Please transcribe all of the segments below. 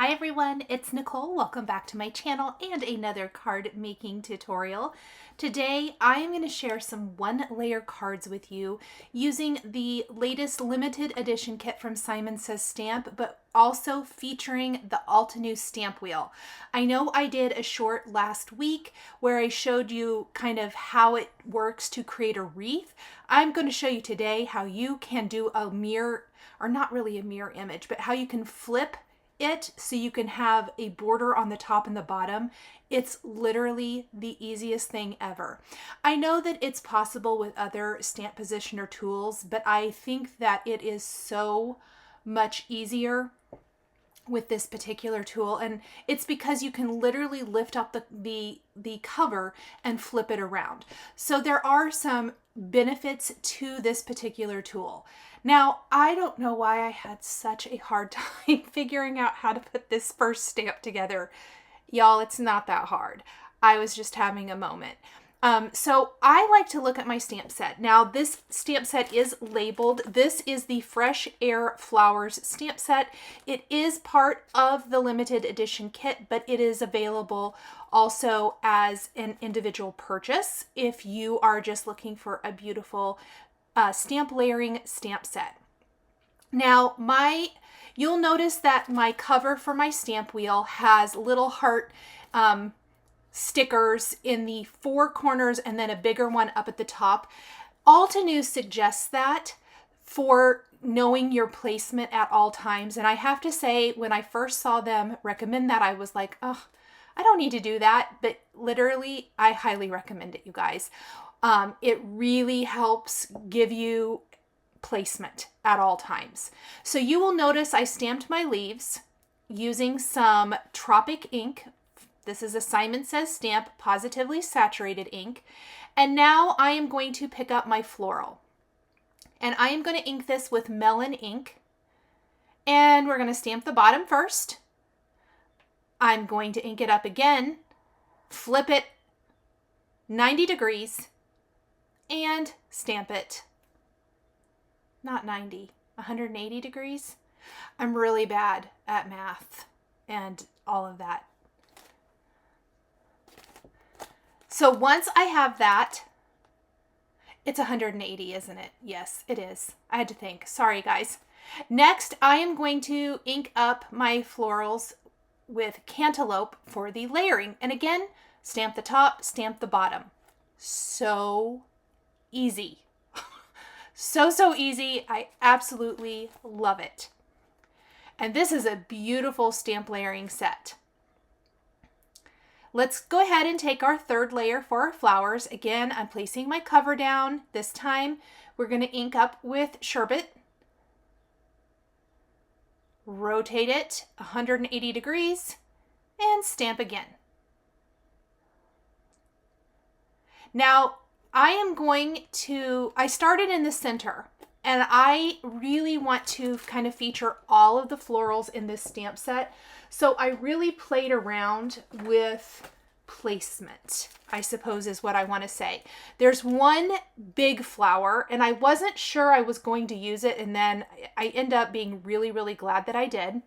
Hi everyone, it's Nicole. Welcome back to my channel and another card making tutorial. Today I am going to share some one layer cards with you using the latest limited edition kit from Simon Says Stamp, but also featuring the Altenew stamp wheel. I know I did a short last week where I showed you kind of how it works to create a wreath. I'm going to show you today how you can do a mirror, or not really a mirror image, but how you can flip it so you can have a border on the top and the bottom. It's literally the easiest thing ever. I know that it's possible with other stamp positioner tools, but I think that it is so much easier with this particular tool, and it's because you can literally lift up the cover and flip it around. So there are some benefits to this particular tool. Now, I don't know why I had such a hard time figuring out how to put this first stamp together. Y'all, it's not that hard. I was just having a moment. So I like to look at my stamp set. Now, this stamp set is labeled. This is the Fresh Air Flowers stamp set. It is part of the limited edition kit, but it is available also as an individual purchase if you are just looking for a beautiful stamp layering stamp set. Now, you'll notice that my cover for my stamp wheel has little heart stickers in the four corners and then a bigger one up at the top. Altenew suggests that for knowing your placement at all times. And I have to say, when I first saw them recommend that, I was like, oh, I don't need to do that. But literally, I highly recommend it, you guys. It really helps give you placement at all times. So you will notice I stamped my leaves using some Tropic ink. This is a Simon Says Stamp Positively Saturated ink. And now I am going to pick up my Floral. And I am going to ink this with MELON ink. And we're going to stamp the bottom first. I'm going to ink it up again, flip it 90 degrees, and stamp it. Not 90, 180 degrees. I'm really bad at math and all of that. So once I have that, it's 180, isn't it? Yes, it is. I had to think. Sorry, guys. Next, I am going to ink up my florals with Cantaloupe for the layering. And again, stamp the top, stamp the bottom. So easy. So easy. I absolutely love it. And this is a beautiful stamp layering set. Let's go ahead and take our third layer for our flowers. Again, I'm placing my cover down. This time we're going to ink up with sherbet. Rotate it 180 degrees and stamp again. Now, I started in the center, and I really want to kind of feature all of the florals in this stamp set. So I really played around with placement, I suppose is what I want to say. There's one big flower, and I wasn't sure I was going to use it, and then I end up being really, really glad that I did.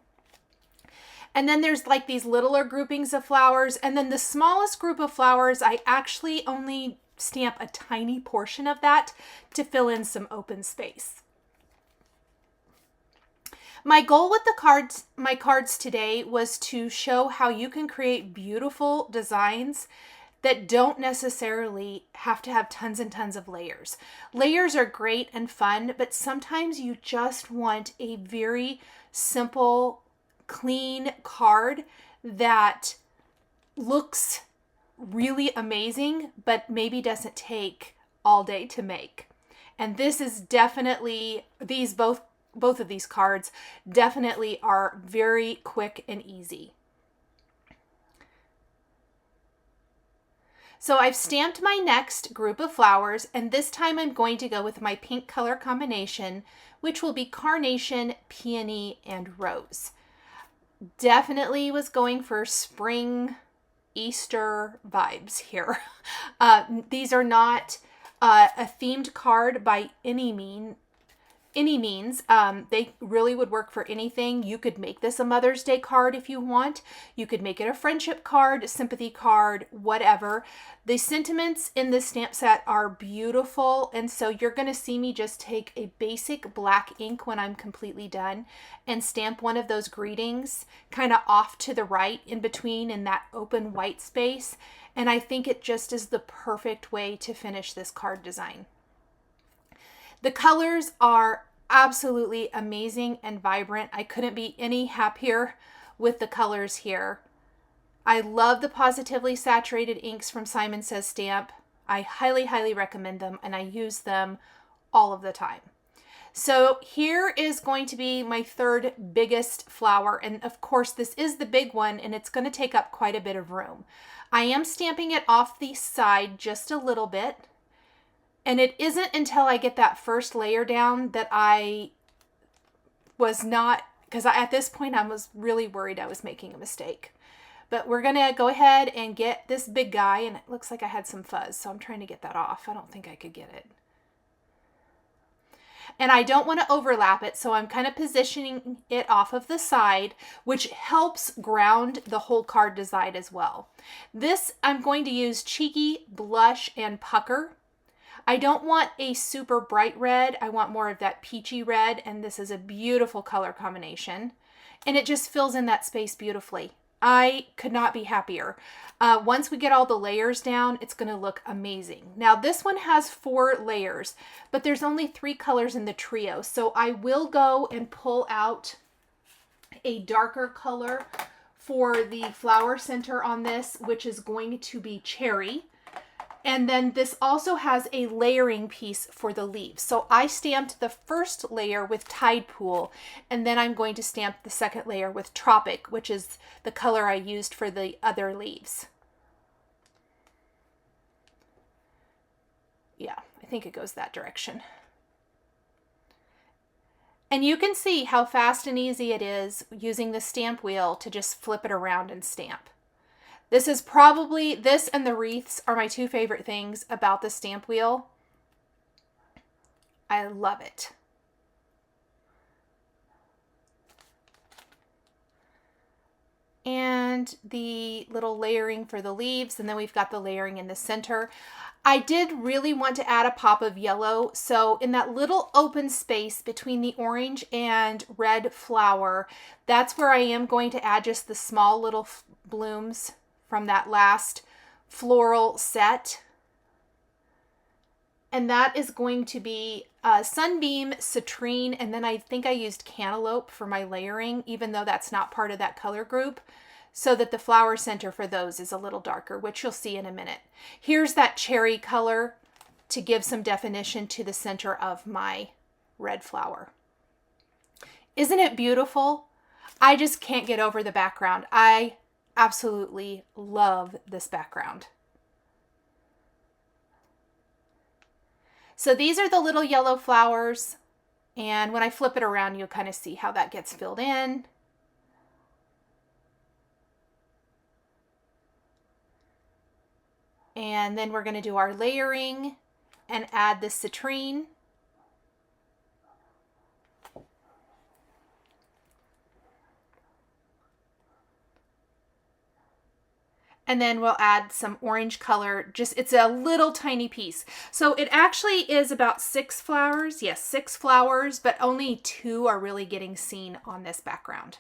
And then there's like these littler groupings of flowers, and then the smallest group of flowers, I actually only stamp a tiny portion of that to fill in some open space. My goal with my cards today was to show how you can create beautiful designs that don't necessarily have to have tons and tons of layers. Layers are great and fun, but sometimes you just want a very simple, clean card that looks really amazing, but maybe doesn't take all day to make. And this is definitely, both of these cards definitely are very quick and easy. So I've stamped my next group of flowers, and this time I'm going to go with my pink color combination, which will be Carnation, Peony, and Rose. Definitely was going for spring, Easter vibes here. These are not a themed card by any means. any means. They really would work for anything. You could make this a Mother's Day card if you want. You could make it a friendship card, sympathy card, whatever. The sentiments in this stamp set are beautiful, and so you're going to see me just take a basic black ink when I'm completely done and stamp one of those greetings kind of off to the right in between in that open white space, and I think it just is the perfect way to finish this card design. The colors are absolutely amazing and vibrant. I couldn't be any happier with the colors here. I love the Pawsitively saturated inks from Simon Says Stamp. I highly, highly recommend them, and I use them all of the time. So here is going to be my third biggest flower, and of course this is the big one, and it's going to take up quite a bit of room. I am stamping it off the side just a little bit. And it isn't until I get that first layer down that I was not, because at this point I was really worried I was making a mistake. But we're going to go ahead and get this big guy, and it looks like I had some fuzz, so I'm trying to get that off. I don't think I could get it. And I don't want to overlap it, so I'm kind of positioning it off of the side, which helps ground the whole card design as well. This, I'm going to use Cheeky, Blush, and Pucker. I don't want a super bright red. I want more of that peachy red, and this is a beautiful color combination. And it just fills in that space beautifully. I could not be happier. Once we get all the layers down, it's going to look amazing. Now this one has 4 layers, but there's only 3 colors in the trio. So I will go and pull out a darker color for the flower center on this, which is going to be cherry. And then this also has a layering piece for the leaves. So I stamped the first layer with Tide Pool, and then I'm going to stamp the second layer with Tropic, which is the color I used for the other leaves. Yeah, I think it goes that direction. And you can see how fast and easy it is using the stamp wheel to just flip it around and stamp. This is probably, this and the wreaths are my 2 favorite things about the stamp wheel. I love it. And the little layering for the leaves, and then we've got the layering in the center. I did really want to add a pop of yellow, so in that little open space between the orange and red flower, that's where I am going to add just the small little blooms from that last floral set. And that is going to be Sunbeam, Citrine, and then I think I used Cantaloupe for my layering, even though that's not part of that color group, so that the flower center for those is a little darker, which you'll see in a minute. Here's that cherry color to give some definition to the center of my red flower. Isn't it beautiful? I just can't get over the background. I absolutely love this background. So these are the little yellow flowers, and when I flip it around, you'll kind of see how that gets filled in. And then we're going to do our layering and add the citrine. And then we'll add some orange color. Just, it's a little tiny piece. So it actually is about 6 flowers. Yes, 6 flowers, but only 2 are really getting seen on this background.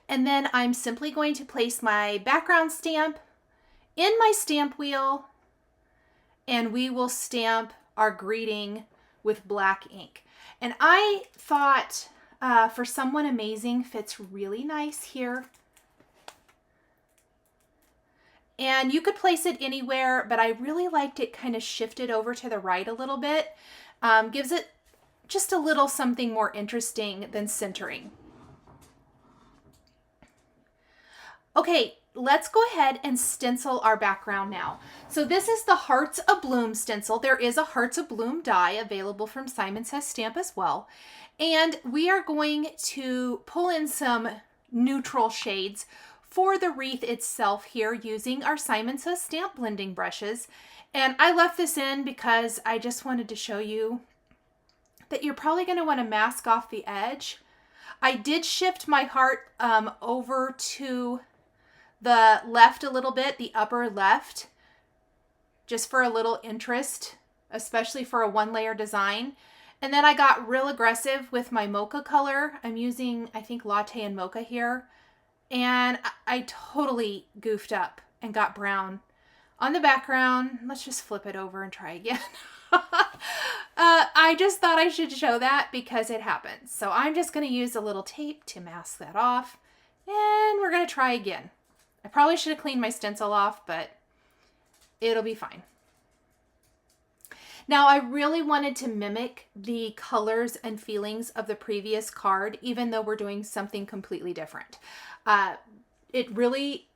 And then I'm simply going to place my background stamp in my stamp wheel, and we will stamp our greeting with black ink. And I thought For Someone Amazing fits really nice here. And you could place it anywhere, but I really liked it kind of shifted over to the right a little bit. Gives it just a little something more interesting than centering. Okay, let's go ahead and stencil our background now. So this is the Hearts Abloom stencil. There is a Hearts Abloom die available from Simon Says Stamp as well. And we are going to pull in some neutral shades for the wreath itself here using our Simon Says Stamp blending brushes. And I left this in because I just wanted to show you that you're probably going to want to mask off the edge. I did shift my heart over to the left a little bit, the upper left, just for a little interest, especially for a one layer design. And then I got real aggressive with my mocha color. I'm using, I think, Latte and Mocha here. And I totally goofed up and got brown on the background. Let's just flip it over and try again. I just thought I should show that because it happens. So I'm just going to use a little tape to mask that off. And we're going to try again. I probably should have cleaned my stencil off, but it'll be fine. Now, I really wanted to mimic the colors and feelings of the previous card, even though we're doing something completely different. It really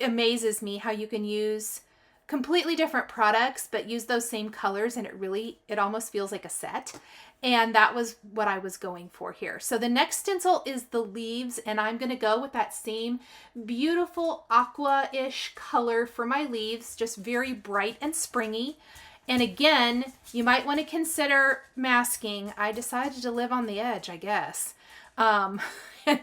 amazes me how you can use completely different products, but use those same colors, and it almost feels like a set. And that was what I was going for here. So the next stencil is the leaves, and I'm going to go with that same beautiful aqua-ish color for my leaves, just very bright and springy. And again, you might want to consider masking. I decided to live on the edge, I guess. And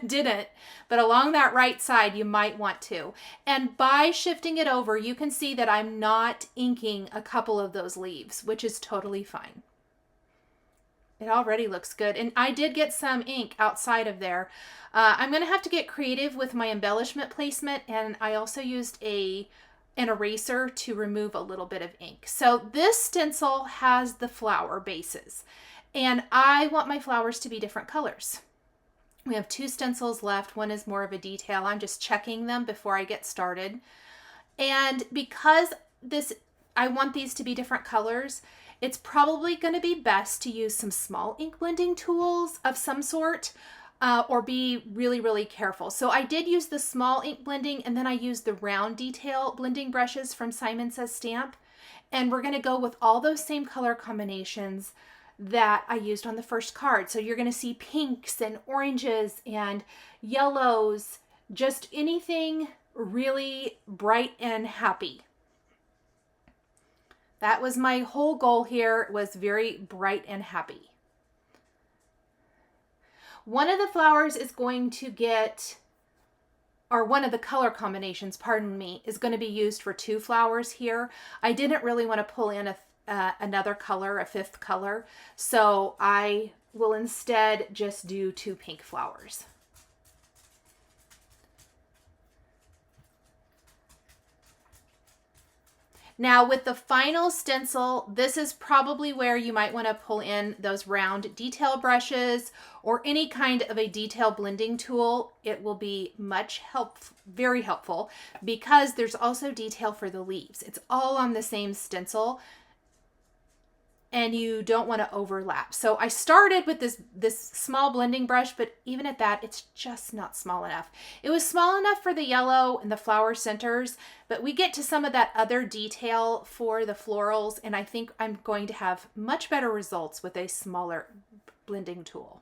didn't, but along that right side, you might want to. And by shifting it over, you can see that I'm not inking a couple of those leaves, which is totally fine. It already looks good. And I did get some ink outside of there. I'm going to have to get creative with my embellishment placement. And I also used an eraser to remove a little bit of ink. So this stencil has the flower bases, and I want my flowers to be different colors. We have two stencils left. One is more of a detail. I'm just checking them before I get started. And because I want these to be different colors, it's probably going to be best to use some small ink blending tools of some sort, or be really, really careful. So I did use the small ink blending, and then I used the round detail blending brushes from Simon Says Stamp. And we're going to go with all those same color combinations that I used on the first card. So you're going to see pinks and oranges and yellows, just anything really bright and happy. That was my whole goal here, was very bright and happy. One of the flowers is going to get, or one of the color combinations, pardon me, is going to be used for two flowers here. I didn't really want to pull in another color, a fifth color, so I will instead just do two pink flowers. Now with the final stencil, this is probably where you might want to pull in those round detail brushes or any kind of a detail blending tool. It will be very helpful, because there's also detail for the leaves. It's all on the same stencil, and you don't want to overlap. So I started with this small blending brush, but even at that, it's just not small enough. It was small enough for the yellow and the flower centers, but we get to some of that other detail for the florals, and I think I'm going to have much better results with a smaller blending tool.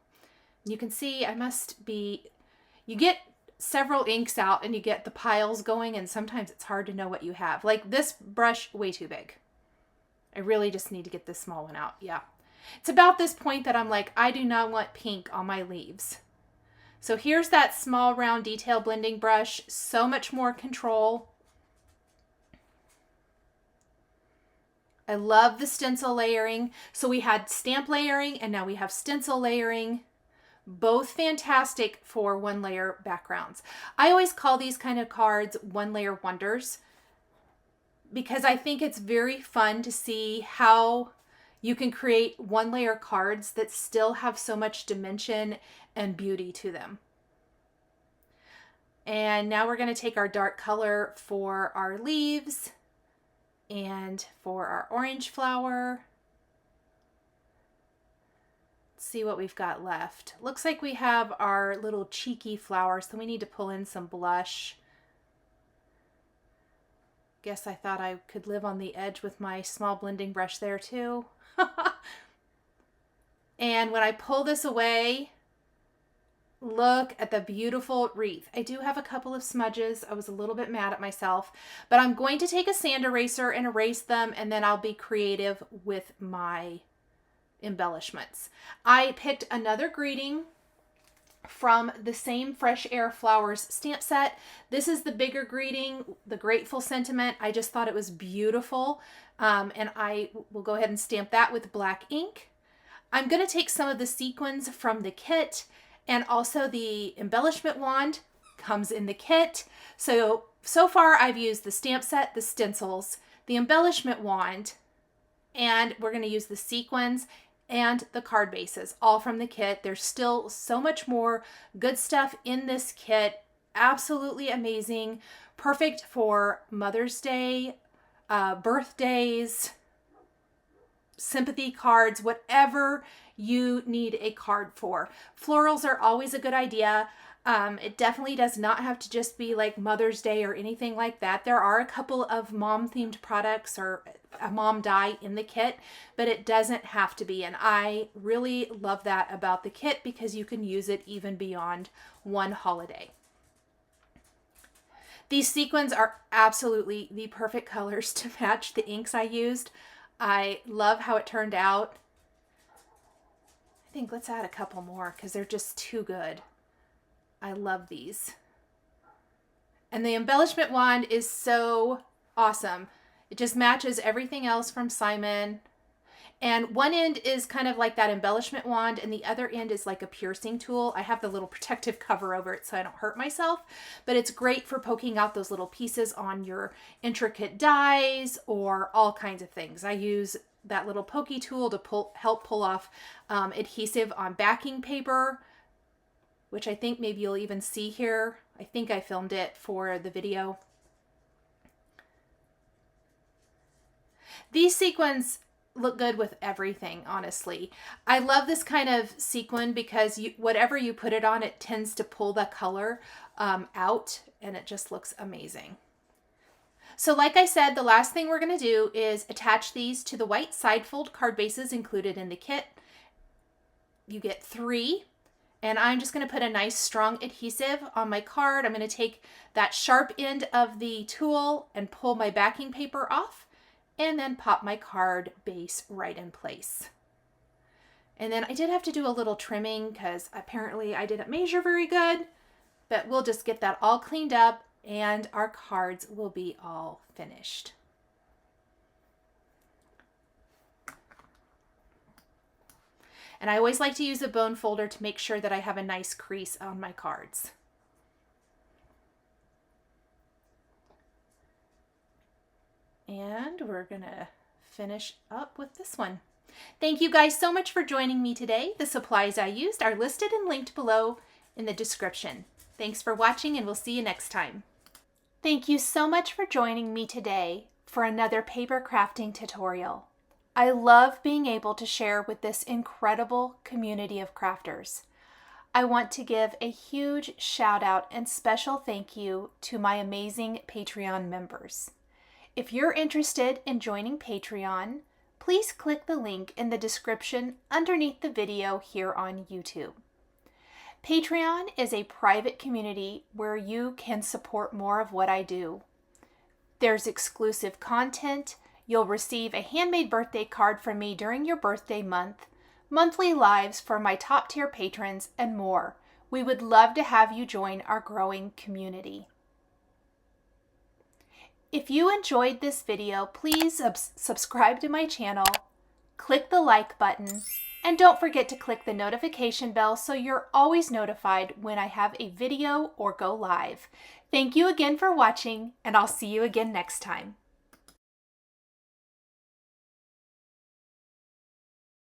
You can see you get several inks out and you get the piles going, and sometimes it's hard to know what you have. Like this brush, way too big. I really just need to get this small one out. Yeah. It's about this point that I'm like, I do not want pink on my leaves. So here's that small round detail blending brush. So much more control. I love the stencil layering. So we had stamp layering, and now we have stencil layering. Both fantastic for one layer backgrounds. I always call these kind of cards one layer wonders, because I think it's very fun to see how you can create one layer cards that still have so much dimension and beauty to them. And now we're going to take our dark color for our leaves and for our orange flower. Let's see what we've got left. Looks like we have our little cheeky flower, so we need to pull in some blush. Guess I thought I could live on the edge with my small blending brush there too. And when I pull this away, look at the beautiful wreath. I do have a couple of smudges. I was a little bit mad at myself, but I'm going to take a sand eraser and erase them, and then I'll be creative with my embellishments. I picked another greeting from the same Fresh Air Flowers stamp set. This is the bigger greeting, the Grateful Sentiment. I just thought it was beautiful, and I will go ahead and stamp that with black ink. I'm going to take some of the sequins from the kit, and also the embellishment wand comes in the kit. So far I've used the stamp set, the stencils, the embellishment wand, and we're going to use the sequins and the card bases, all from the kit. There's still so much more good stuff in this kit. Absolutely amazing. Perfect for Mother's Day, birthdays, sympathy cards, whatever you need a card for. Florals are always a good idea. It definitely does not have to just be like Mother's Day or anything like that. There are a couple of mom themed products or a mom die in the kit, but it doesn't have to be. And I really love that about the kit because you can use it even beyond one holiday. These sequins are absolutely the perfect colors to match the inks I used. I love how it turned out. I think let's add a couple more because they're just too good. I love these. And the embellishment wand is so awesome. It just matches everything else from Simon. And one end is kind of like that embellishment wand, and the other end is like a piercing tool. I have the little protective cover over it so I don't hurt myself, but it's great for poking out those little pieces on your intricate dies or all kinds of things. I use that little pokey tool to help pull off adhesive on backing paper, which I think maybe you'll even see here. I think I filmed it for the video. These sequins look good with everything, honestly. I love this kind of sequin because whatever you put it on, it tends to pull the color out, and it just looks amazing. So like I said, the last thing we're going to do is attach these to the white side fold card bases included in the kit. You get 3. And I'm just going to put a nice strong adhesive on my card. I'm going to take that sharp end of the tool and pull my backing paper off, and then pop my card base right in place. And then I did have to do a little trimming because apparently I didn't measure very good, but we'll just get that all cleaned up and our cards will be all finished. And I always like to use a bone folder to make sure that I have a nice crease on my cards. And we're gonna finish up with this one. Thank you guys so much for joining me today. The supplies I used are listed and linked below in the description. Thanks for watching, and we'll see you next time. Thank you so much for joining me today for another paper crafting tutorial. I love being able to share with this incredible community of crafters. I want to give a huge shout out and special thank you to my amazing Patreon members. If you're interested in joining Patreon, please click the link in the description underneath the video here on YouTube. Patreon is a private community where you can support more of what I do. There's exclusive content. You'll receive a handmade birthday card from me during your birthday month, monthly lives for my top tier patrons, and more. We would love to have you join our growing community. If you enjoyed this video, please subscribe to my channel, click the like button, and don't forget to click the notification bell so you're always notified when I have a video or go live. Thank you again for watching, and I'll see you again next time.